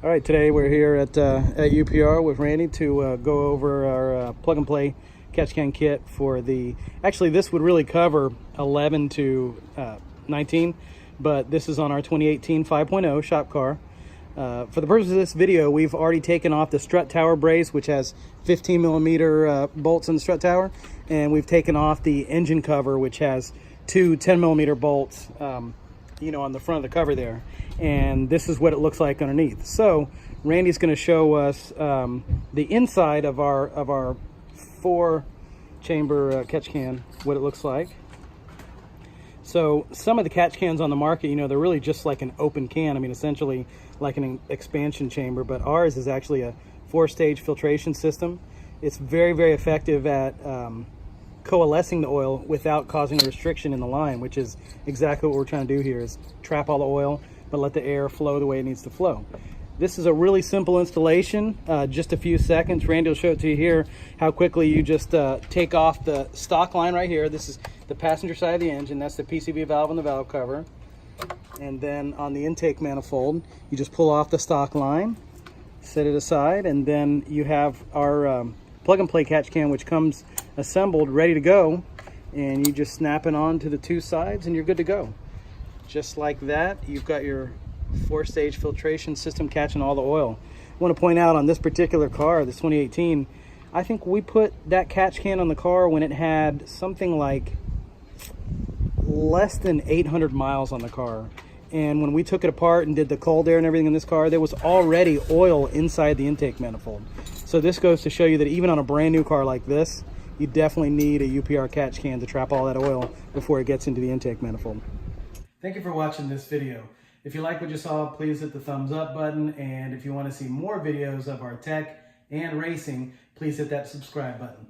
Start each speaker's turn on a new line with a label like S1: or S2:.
S1: All right, today we're here at UPR with Randy to go over our plug and play catch can kit for the, actually this would really cover 11 to 19, but this is on our 2018 5.0 shop car. For the purpose of this video, we've already taken off the strut tower brace, which has 15 millimeter bolts in the strut tower, and we've taken off the engine cover, which has two 10 millimeter bolts you know, on the front of the cover there. And this is what it looks like underneath. So Randy's going to show us the inside of our 4-chamber catch can, what it looks like. So some of the catch cans on the market, you know, they're really just like an open can. I mean, essentially like an expansion chamber, but ours is actually a 4-stage filtration system. It's very, very effective at coalescing the oil without causing a restriction in the line, which is exactly what we're trying to do here, is trap all the oil but let the air flow the way it needs to flow. This is a really simple installation, just a few seconds. Randy will show it to you here how quickly you just take off the stock line right here. This is the passenger side of the engine. That's the PCV valve and the valve cover. And then on the intake manifold, you just pull off the stock line, set it aside, and then you have our plug and play catch can, which comes assembled, ready to go, and you just snap it on to the two sides and you're good to go. Just like that, you've got your 4-stage filtration system catching all the oil. I want to point out on this particular car, this 2018, I think we put that catch can on the car when it had something like less than 800 miles on the car. And when we took it apart and did the cold air and everything in this car, there was already oil inside the intake manifold. So this goes to show you that even on a brand new car like this, you definitely need a UPR catch can to trap all that oil before it gets into the intake manifold. Thank you for watching this video. If you like what you saw, please hit the thumbs up button. And if you want to see more videos of our tech and racing, please hit that subscribe button.